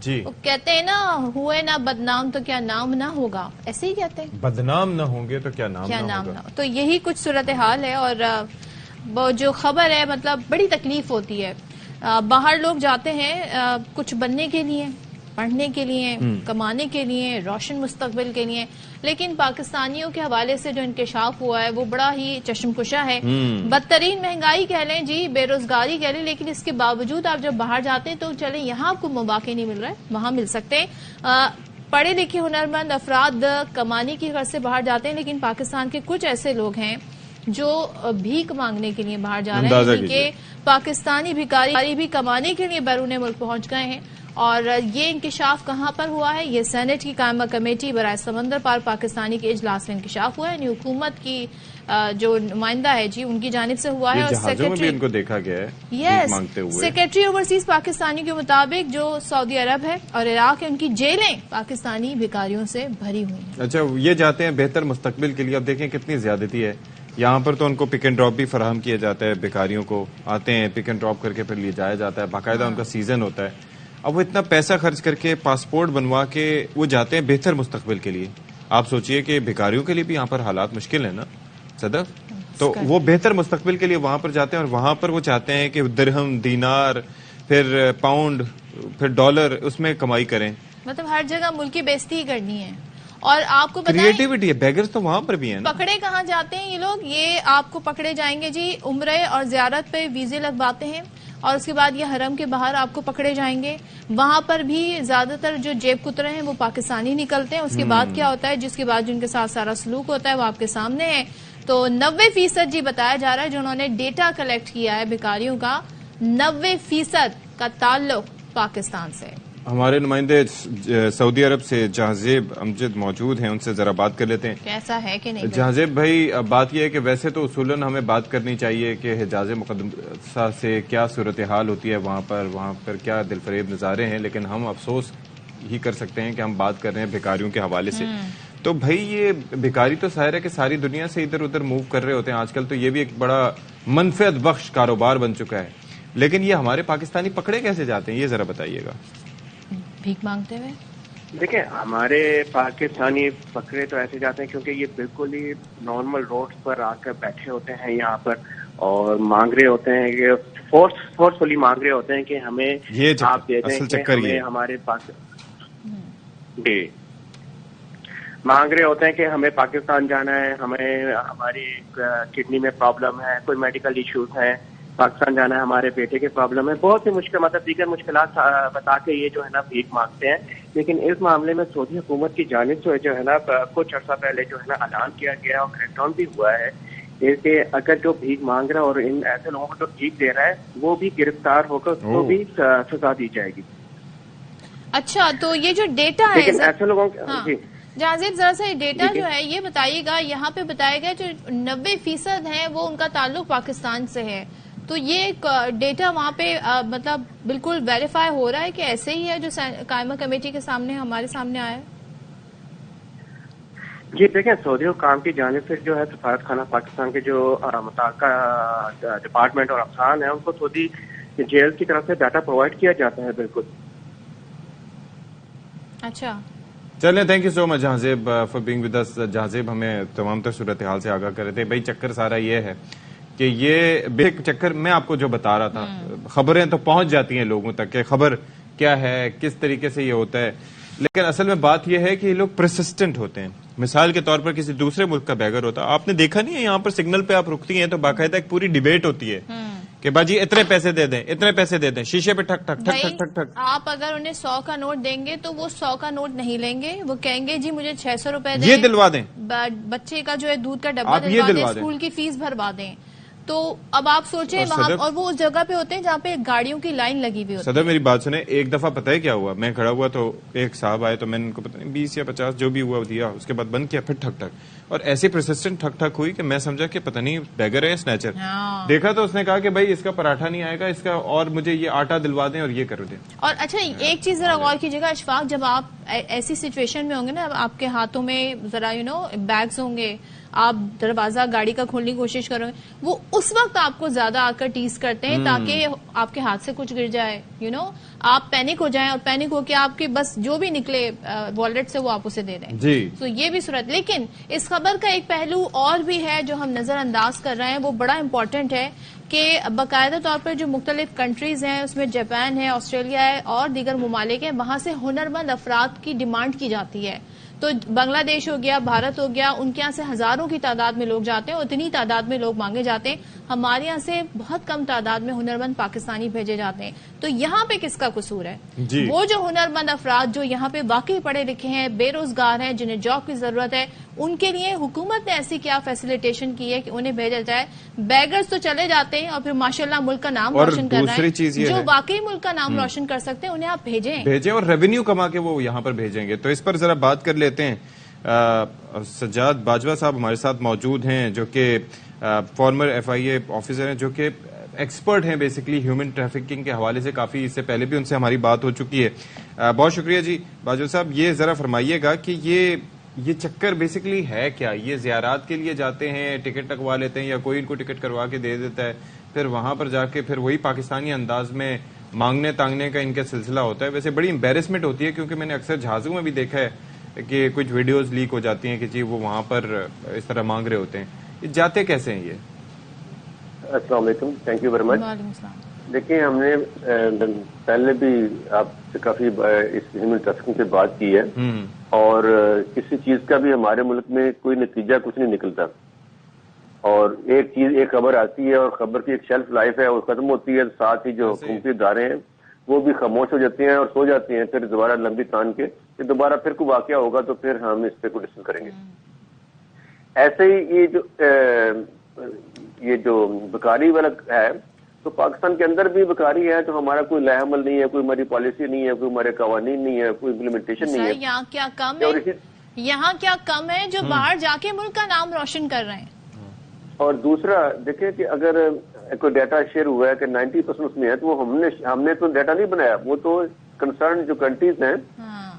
جی وہ کہتے ہیں نا ہوئے نا بدنام تو کیا نام نہ ہوگا، ایسے ہی کہتے ہیں، بدنام نہ ہوں گے تو کیا نام نہ ہوگا. تو یہی کچھ صورتحال ہے. اور وہ جو خبر ہے مطلب بڑی تکلیف ہوتی ہے. باہر لوگ جاتے ہیں کچھ بننے کے لیے، پڑھنے کے لیے، کمانے کے لیے، روشن مستقبل کے لیے، لیکن پاکستانیوں کے حوالے سے جو انکشاف ہوا ہے وہ بڑا ہی چشم کشا ہے. بدترین مہنگائی کہہ لیں جی، بے روزگاری کہہ لیں، لیکن اس کے باوجود آپ جب باہر جاتے ہیں تو چلیں یہاں آپ کو مواقع نہیں مل رہا ہے، وہاں مل سکتے ہیں. پڑھے لکھے ہنرمند افراد کمانے کی غرض سے باہر جاتے ہیں، لیکن پاکستان کے کچھ ایسے لوگ ہیں جو بھیک مانگنے کے لیے باہر جا رہے ہیں، یعنی کہ پاکستانی بھکاری بھی کمانے کے لیے بیرون ملک پہنچ گئے ہیں. اور یہ انکشاف کہاں پر ہوا ہے؟ یہ سینٹ کی قائمہ کمیٹی برائے سمندر پار پاکستانی کے اجلاس میں انکشاف ہوا ہے. یعنی حکومت کی جو نمائندہ ہے جی ان کی جانب سے ہوا ہے. اور جہازوں میں بھی ان کو دیکھا گیا ہے یس مانگتے ہوئے. سیکرٹری اوورسیز پاکستانی کے مطابق جو سعودی عرب ہے اور عراق ہے، ان کی جیلیں پاکستانی بھکاریوں سے بھری ہوئی ہیں. اچھا، یہ جاتے ہیں بہتر مستقبل کے لیے. اب دیکھیں کتنی زیادتی ہے. یہاں پر تو ان کو پک اینڈ ڈراپ بھی فراہم کیا جاتا ہے، بھکاریوں کو آتے ہیں پک اینڈ ڈراپ کر کے پھر لے جایا جاتا ہے، باقاعدہ ان کا سیزن ہوتا ہے. اب وہ اتنا پیسہ خرچ کر کے پاسپورٹ بنوا کے وہ جاتے ہیں بہتر مستقبل کے لیے. آپ سوچئے کہ بھکاریوں کے لیے بھی یہاں پر حالات مشکل ہیں نا صدف. تو وہ بہتر مستقبل کے لیے وہاں پر جاتے ہیں، اور وہاں پر وہ چاہتے ہیں کہ درہم، دینار، پھر پاؤنڈ، پھر ڈالر، اس میں کمائی کریں. مطلب ہر جگہ ملکی بیزتی ہی کرنی ہے. اور آپ کو بتائیں کریٹیوٹی ہے، بیگرز تو وہاں پر بھی ہیں نا. پکڑے کہاں جاتے ہیں یہ لوگ؟ یہ آپ کو پکڑے جائیں گے جی عمرے اور زیارت پہ ویزے لگواتے ہیں، اور اس کے بعد یہ حرم کے باہر آپ کو پکڑے جائیں گے. وہاں پر بھی زیادہ تر جو جیب کترے ہیں وہ پاکستانی نکلتے ہیں. اس کے بعد کیا ہوتا ہے؟ جس کے بعد جن کے ساتھ سارا سلوک ہوتا ہے وہ آپ کے سامنے ہے. تو 90% جی بتایا جا رہا ہے جو انہوں نے ڈیٹا کلیکٹ کیا ہے بھکاریوں کا، 90% کا تعلق پاکستان سے. ہمارے نمائندے سعودی عرب سے جہازیب امجد موجود ہیں، ان سے ذرا بات کر لیتے ہیں. کیسا ہے کہ نہیں جہازیب بھائی، بات یہ ہے کہ ویسے تو اصولاً ہمیں بات کرنی چاہیے کہ حجاز مقدسہ سے کیا صورتحال ہوتی ہے وہاں پر کیا دل فریب نظارے ہیں، لیکن ہم افسوس ہی کر سکتے ہیں کہ ہم بات کر رہے ہیں بھکاریوں کے حوالے سے. تو بھائی یہ بھکاری تو ظاہر ہے کہ ساری دنیا سے ادھر ادھر موو کر رہے ہوتے ہیں آج کل، تو یہ بھی ایک بڑا منفعت بخش کاروبار بن چکا ہے. لیکن یہ ہمارے پاکستانی پکڑے کیسے جاتے ہیں، یہ ذرا بتائیے گا. بھیک مانگتے ہوئے دیکھیں، ہمارے پاکستانی پکڑے تو ایسے جاتے ہیں کیونکہ یہ بالکل ہی نارمل روڈز پر آ کر بیٹھے ہوتے ہیں یہاں پر اور مانگ رہے ہوتے ہیں کہ فورسفلی مانگ رہے ہوتے ہیں کہ ہمیں آپ دے دیں کہ ہمیں ہمارے پاس جی مانگ رہے ہوتے ہیں کہ ہمیں پاکستان جانا ہے، ہمیں ہماری کڈنی میں پرابلم ہے، کوئی میڈیکل ایشوز ہیں، پاکستان جانا ہے، ہمارے بیٹے کے پرابلم ہے، بہت سی مشکل مطلب دیگر مشکلات بتا کے یہ جو ہے نا بھیک مانگتے ہیں. لیکن اس معاملے میں سعودی حکومت کی جانب سے جو ہے نا کچھ عرصہ پہلے جو ہے نا اعلان کیا گیا اور کریک ڈاؤن بھی ہوا ہے کہ اگر جو بھیک مانگ رہا ہے اور ان ایسے لوگوں کو جو بھیک دے رہا ہے وہ بھی گرفتار ہو کر اس کو بھی سزا دی جائے گی. اچھا، تو یہ جو ڈیٹا ہے لیکن ایسے لوگوں جی جہازیب ذرا سا ڈیٹا جو ہے یہ بتائیے گا. یہاں پہ بتایا گیا جو 90% ہیں وہ ان کا تعلق پاکستان سے ہے، تو یہ ڈیٹا وہاں پہ مطلب بالکل ویریفائی ہو رہا ہے کہ ایسے ہی ہے جو قائمہ کمیٹی کے سامنے ہمارے سامنے آیا ہے؟ جی دیکھیں، سعودی حکام کی جانب سے جو ہے سفارت خانہ پاکستان کے جو متعلقہ ڈپارٹمنٹ اور افسران ہیں ان کو سعودی جیل کی طرف سے ڈاٹا پرووائڈ کیا جاتا ہے. بالکل. اچھا چلیں، thank you so much Jahanzeb for being with us. Jahanzeb ہمیں تمام تر صورتحال سے آگاہ کر رہے تھے. بھائی چکر سارا یہ ہے کہ یہ بیک چکر میں آپ کو جو بتا رہا تھا، خبریں تو پہنچ جاتی ہیں لوگوں تک کہ خبر کیا ہے، کس طریقے سے یہ ہوتا ہے، لیکن اصل میں بات یہ ہے کہ یہ لوگ پرسسٹنٹ ہوتے ہیں. مثال کے طور پر کسی دوسرے ملک کا بیگر ہوتا، آپ نے دیکھا نہیں ہے یہاں پر سگنل پہ آپ رکتی ہیں تو باقاعدہ ایک پوری ڈیبیٹ ہوتی ہے کہ باجی اتنے پیسے دے دیں، اتنے پیسے دے دیں، شیشے پہ ٹھک ٹھک ٹھک ٹھک ٹھک ٹھک. آپ اگر انہیں 100 کا نوٹ دیں گے تو وہ 100 کا نوٹ نہیں لیں گے، وہ کہیں گے جی مجھے 600 روپے دیں، یہ دلوا دیں، بچے کا جو ہے دودھ کا ڈبہ دلوا دیں، اسکول کی فیس بھروا دیں. تو اب آپ سوچیں وہاں، اور وہ اس جگہ پہ ہوتے ہیں جہاں پہ گاڑیوں کی لائن لگی ہوئی ہوتی ہے. صدر میری بات سنیں، ایک دفعہ پتہ ہے کیا ہوا، میں کھڑا ہوا تو ایک صاحب آئے تو میں نے ان کو پتہ نہیں 20 یا 50 جو بھی ہوا دیا، اس کے بعد بند کیا، پھر ٹھک ٹھک، اور ایسی پرسسٹنٹ ٹھک ٹھک ہوئی کہ میں سمجھا کہ پتہ نہیں بیگر ہے سنیچر. دیکھا تو اس نے کہا کہ بھائی اس کا پراٹھا نہیں آئے گا، اس کا اور مجھے یہ آٹا دلوا دیں اور یہ کر دیں. اور اچھا ایک چیز ذرا غور کیجیے گا اشفاق، جب آپ ایسی سچویشن میں ہوں گے نا، آپ کے ہاتھوں میں ذرا بیگز ہوں گے، آپ دروازہ گاڑی کا کھولنے کی کوشش کرو گے، وہ اس وقت آپ کو زیادہ آ کر ٹیز کرتے ہیں تاکہ آپ کے ہاتھ سے کچھ گر جائے. آپ پینک ہو جائیں اور پینک ہو کے آپ کی بس جو بھی نکلے والٹ سے وہ آپ اسے دے دیں. جی تو یہ بھی صورت. لیکن اس خبر کا ایک پہلو اور بھی ہے جو ہم نظر انداز کر رہے ہیں, وہ بڑا امپورٹنٹ ہے کہ باقاعدہ طور پر جو مختلف کنٹریز ہیں, اس میں جاپان ہے, آسٹریلیا ہے اور دیگر ممالک ہیں, وہاں سے ہنرمند افراد کی ڈیمانڈ کی جاتی ہے. تو بنگلہ دیش ہو گیا, بھارت ہو گیا, ان کے یہاں سے ہزاروں کی تعداد میں لوگ جاتے ہیں, اتنی تعداد میں لوگ مانگے جاتے ہیں. ہمارے یہاں سے بہت کم تعداد میں ہنرمند پاکستانی بھیجے جاتے ہیں. تو یہاں پہ کس کا قصور ہے؟ جی. وہ جو ہنرمند افراد جو یہاں پہ واقعی پڑھے لکھے ہیں, بے روزگار ہیں, جنہیں جاب کی ضرورت ہے, ان کے لیے حکومت نے ایسی کیا فیسیلیٹیشن کی ہے کہ انہیں بھیجا جائے؟ بیگرز تو چلے جاتے ہیں اور پھر ماشاءاللہ ملک کا نام روشن کر رہے ہیں. جو واقعی ملک کا نام روشن کر سکتے ہیں انہیں آپ بھیجیں اور ریونیو کما کے وہ یہاں پر بھیجیں گے. تو اس پر ذرا بات کر لیتے ہیں. سجاد باجوہ صاحب ہمارے ساتھ موجود ہیں, جو کہ فارمر FIA آفیسر ہیں, جو کہ ایکسپرٹ ہیں بیسیکلی ہیومن ٹریفکنگ کے حوالے سے. کافی اس سے پہلے بھی ان سے ہماری بات ہو چکی ہے. بہت شکریہ جی باجوہ صاحب. یہ ذرا فرمائیے گا کہ یہ چکر بیسیکلی ہے کیا؟ یہ زیارات کے لیے جاتے ہیں, ٹکٹ لگوا لیتے ہیں, یا کوئی ان کو ٹکٹ کروا کے دے دیتا ہے, پھر وہاں پر جا کے پھر وہی پاکستانی انداز میں مانگنے تانگنے کا ان کا سلسلہ ہوتا ہے؟ ویسے بڑی امبیرسمنٹ ہوتی ہے, کیونکہ میں نے اکثر جہازوں میں بھی دیکھا ہے کہ کچھ ویڈیوز لیک ہو جاتی ہیں کہ جی وہ وہاں پر اس طرح مانگ رہے ہوتے ہیں. یہ جاتے کیسے ہیں یہ؟ السلام علیکم, تھینک یو ویری مچ. وعلیکم السلام. دیکھیں, ہم نے پہلے بھی آپ سے کافی اس ہیومن ٹریفکنگ سے بات کی ہے, اور کسی چیز کا بھی ہمارے ملک میں کوئی نتیجہ کچھ نہیں نکلتا. اور ایک خبر آتی ہے اور خبر کی ایک شیلف لائف ہے, وہ ختم ہوتی ہے, ساتھ ہی جو حکومتی ادارے ہیں وہ بھی خاموش ہو جاتے ہیں اور سو جاتے ہیں. پھر دوبارہ لمبی تان کے کہ دوبارہ پھر کوئی واقعہ ہوگا تو پھر ہم اس پہ کوئی ڈسکس کریں گے. ایسے ہی یہ جو بیکاری والا ہے, تو پاکستان کے اندر بھی بیکاری ہے, تو ہمارا کوئی لائحہ عمل نہیں ہے, کوئی ہماری پالیسی نہیں ہے, کوئی ہمارے قوانین نہیں ہے, کوئی امپلیمنٹیشن نہیں ہے. یہاں کیا کم ہے, یہاں کیا کم ہے جو باہر جا کے ملک کا نام روشن کر رہے ہیں؟ اور دوسرا دیکھیں کہ اگر کوئی ڈیٹا شیئر ہوا ہے کہ 90% اس میں ہے, تو وہ ہم نے تو ڈیٹا نہیں بنایا, وہ تو کنسرن جو کنٹریز ہیں,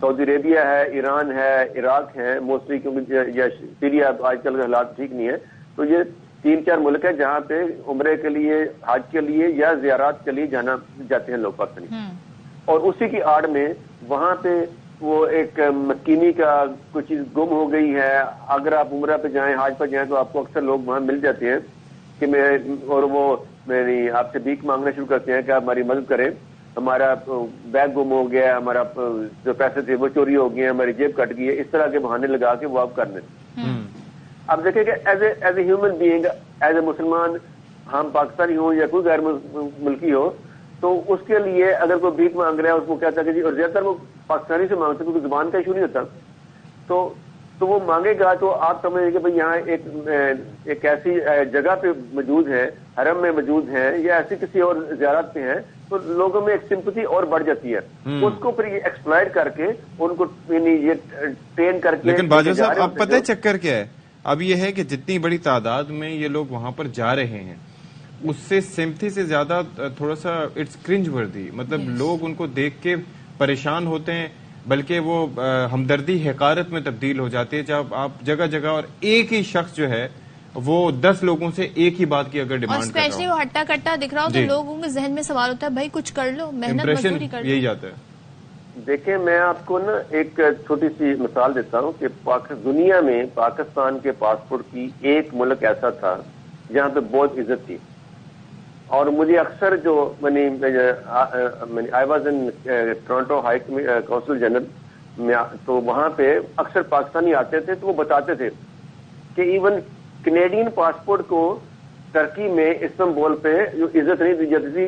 سعودی عربیہ ہے, ایران ہے, عراق ہے موسٹلی, کیونکہ یا سیریا آج کل کے حالات ٹھیک نہیں ہے. تو یہ 3-4 ملک ہے جہاں پہ عمرے کے لیے, حج کے لیے یا زیارات کے لیے جاتے ہیں لوگ پاکستانی. اور اسی کی آڑ میں وہاں پہ وہ ایک مکینی کا کوئی چیز گم ہو گئی ہے. اگر آپ عمرہ پہ جائیں, حج پہ جائیں, تو آپ کو اکثر لوگ وہاں مل جاتے ہیں کہ اور وہ آپ سے بھیک مانگنا شروع کرتے ہیں کہ آپ ہماری مدد کریں, ہمارا بیگ گم ہو گیا, ہمارا جو پیسے تھے وہ چوری ہو گئے, ہماری جیب کٹ گئی ہے. اس طرح کے بہانے لگا کے وہ آپ کر لیں. اب دیکھیں کہ as a human being, as a مسلمان, ہم پاکستانی ہوں یا کوئی غیر ملکی ہو, تو اس کے لیے اگر کوئی بھیک مانگ رہا ہے, اس کو کہتا ہے کہ جی, اور زیادہ تر وہ پاکستانی سے مانگتے ہیں کیونکہ زبان کا ایشو نہیں ہوتا, تو وہ مانگے گا. تو آپ سمجھیں کہ بھائی یہاں ایک ایسی جگہ پہ موجود ہے, حرم میں موجود ہے, یا ایسی کسی اور زیارت پہ ہیں, تو لوگوں میں ایک سمپتی اور بڑھ جاتی ہے. اس کو پھر یہ ایکسپلائٹ کر کے ان کو یہ ٹرین کر کے. لیکن باجوہ صاحب اب پتہ ہے چکر کیا ہے؟ اب یہ ہے کہ جتنی بڑی تعداد میں یہ لوگ وہاں پر جا رہے ہیں, اس سے سمپتی سے زیادہ تھوڑا سا اٹس کرنج وردی. مطلب لوگ ان کو دیکھ کے پریشان ہوتے ہیں, بلکہ وہ ہمدردی حقارت میں تبدیل ہو جاتی ہے جب آپ جگہ جگہ, اور ایک ہی شخص جو ہے وہ 10 لوگوں سے ایک ہی بات کی اگر ڈیمانڈ کر رہا ہو, اسپیشلی وہ ہٹا کٹا دکھ رہا ہو, تو لوگوں کے ذہن میں سوال ہوتا ہے بھائی کچھ کر لو, محنت مزدوری کر لو. یہی جاتا ہے. دیکھیں, میں آپ کو نا ایک چھوٹی سی مثال دیتا ہوں کہ دنیا میں پاکستان کے پاسپورٹ کی ایک ملک ایسا تھا جہاں پہ بہت عزت تھی. اور مجھے اکثر جو I was in Toronto high council general, تو وہاں پہ اکثر پاکستانی آتے تھے, تو وہ بتاتے تھے کہ ایون کینیڈین پاسپورٹ کو ترکی میں استنبول پہ جو عزت نہیں دی جاتی تھی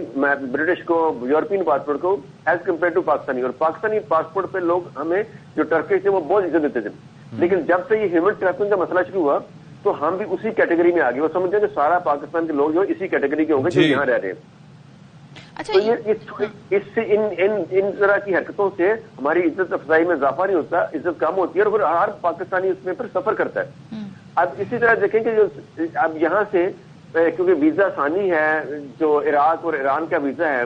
برٹش کو, یورپین پاسپورٹ کو, ایز کمپیئر ٹو پاکستانی. اور پاکستانی پاسپورٹ پہ لوگ ہمیں جو ٹرکی سے وہ بہت عزت دیتے تھے. لیکن جب سے یہ ہیومن ٹریفکنگ کا مسئلہ شروع ہوا, تو ہم بھی اسی کیٹیگری میں آ گئے. وہ سمجھتے ہیں کہ سارا پاکستان کے لوگ جو اسی کیٹیگری کے ہوں گے جو یہاں رہ رہے ہیں. تو یہ اس سے ان طرح کی حرکتوں سے ہماری عزت افزائی میں اضافہ نہیں ہوتا, عزت کم ہوتی ہے, اور پھر ہر پاکستانی اس میں پھر سفر کرتا ہے. اب اسی طرح دیکھیں کہ جو اب یہاں سے, کیونکہ ویزا ثانی ہے جو عراق اور ایران کا ویزا ہے,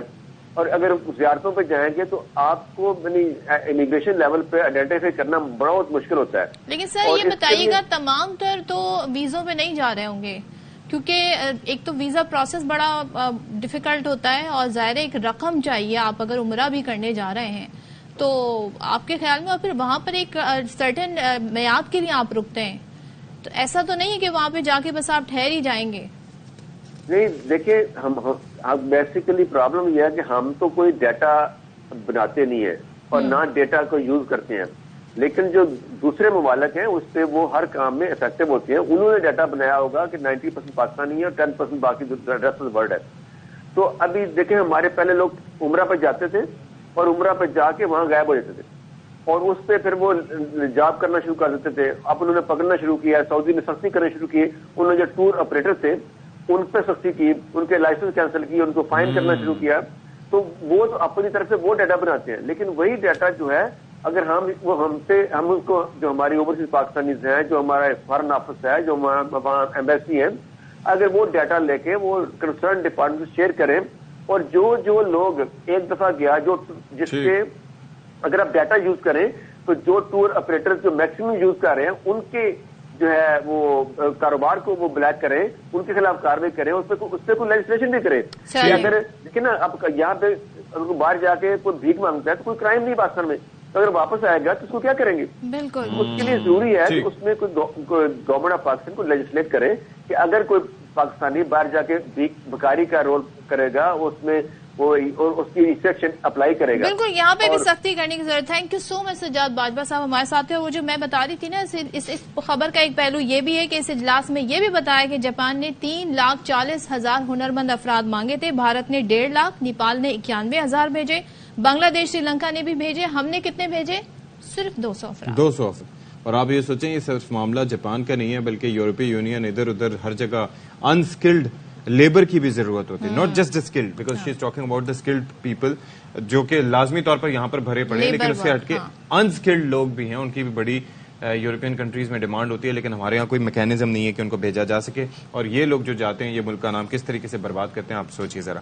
اور اگر زیارتوں پہ جائیں گے تو آپ کو امیگریشن لیول پہ آئیڈینٹیفائی کرنا بہت مشکل ہوتا ہے. لیکن سر یہ بتائیے گا, تمام تر تو ویزوں پہ نہیں جا رہے ہوں گے, کیونکہ ایک تو ویزا پروسیس بڑا ڈیفیکلٹ ہوتا ہے اور ظاہر ایک رقم چاہیے. آپ اگر عمرہ بھی کرنے جا رہے ہیں تو آپ کے خیال میں اور پھر وہاں پر ایک سرٹن میعاد کے لیے آپ رکتے ہیں, تو ایسا تو نہیں ہے کہ وہاں پہ جا کے بس آپ ٹھہر ہی جائیں گے؟ نہیں دیکھیں, ہم بیسیکلی پرابلم یہ ہے کہ ہم تو کوئی ڈیٹا بناتے نہیں ہیں اور نہ ڈیٹا کو یوز کرتے ہیں, لیکن جو دوسرے ممالک ہیں اس پہ وہ ہر کام میں افیکٹو ہوتے ہیں. انہوں نے ڈیٹا بنایا ہوگا کہ 90% پاکستانی ہے اور 10% باقی ریسٹ آف ورلڈ ہے. تو ابھی دیکھیں, ہمارے پہلے لوگ عمرہ پہ جاتے تھے اور عمرہ پہ جا کے وہاں غائب ہو جاتے تھے اور اس پہ پھر وہ جاب کرنا شروع کر دیتے تھے. اب انہوں نے پکڑنا شروع کیا, سعودی نے سختی کرنا شروع کی, انہوں نے جو ٹور آپریٹر تھے ان پہ سختی کی, ان کے لائسنس کینسل کی, ان کو فائن کرنا شروع کیا. تو وہ تو اپنی طرف سے وہ ڈیٹا بناتے ہیں, لیکن وہی ڈیٹا جو ہے اگر ہم اس کو جو ہماری اوورسیز پاکستانیز ہیں, جو ہمارا فارن آفس ہے, جو وہاں ایمبیسی ہے, اگر وہ ڈیٹا لے کے وہ کنسرن ڈپارٹمنٹ سے شیئر کریں اور جو لوگ ایک دفعہ گیا جس کے اگر آپ ڈیٹا یوز کریں تو جو ٹور آپریٹر جو میکسیمم یوز کر رہے ہیں ان کے جو ہے وہ کاروبار کو وہ بلیک کریں, ان کے خلاف کاروائی کریں, اس پہ کوئی لیجسلیشن بھی کریں. اگر دیکھیں نا, اب یہاں پہ اگر باہر جا کے کوئی بھیک مانگتا ہے تو کوئی کرائم نہیں پاکستان میں, تو اگر واپس آئے گا تو اس کو کیا کریں گے؟ بالکل اس کے لیے ضروری ہے کہ اس میں کوئی گورنمنٹ آف پاکستان کو لیجسلیٹ کرے کہ اگر کوئی پاکستانی باہر جا کے بھکاری کا رول کرے گا اس میں وہ اس کی ریسٹرکشن اپلائی کرے گا. بالکل, یہاں پہ بھی سختی کرنے کی ضرورت ہے. تھینک یو سو مچ سجاد باجوہ صاحب ہمارے ساتھ ہیں. اور وہ جو میں بتا رہی تھی نا, اس خبر کا ایک پہلو یہ بھی ہے کہ اس اجلاس میں یہ بھی بتایا کہ جاپان نے 3,40,000 ہنرمند افراد مانگے تھے, بھارت نے 1.5 لاکھ, نیپال نے 91,000 بھیجے, بنگلہ دیش سری لنکا نے بھی بھیجے. ہم نے کتنے بھیجے؟ صرف 200 افراد. 200 افراد. اور آپ یہ سوچیں یہ صرف معاملہ جاپان کا نہیں ہے بلکہ یورپی یونین ادھر ادھر ہر جگہ انسکلڈ لیبر کی بھی ضرورت ہوتی ہے, not just skilled, because she is talking about the skilled people جو کہ لازمی طور پر یہاں پر بھرے پڑے ہیں, لیکن اس سے ہٹ کے انسکلڈ لوگ بھی ہیں, ان کی بھی بڑی یورپین کنٹریز میں ڈیمانڈ ہوتی ہے, لیکن ہمارے یہاں کوئی میکینزم نہیں ہے کہ ان کو بھیجا جا سکے. اور یہ لوگ جو جاتے ہیں یہ ملک کا نام کس طریقے سے برباد کرتے ہیں, آپ سوچیے ذرا.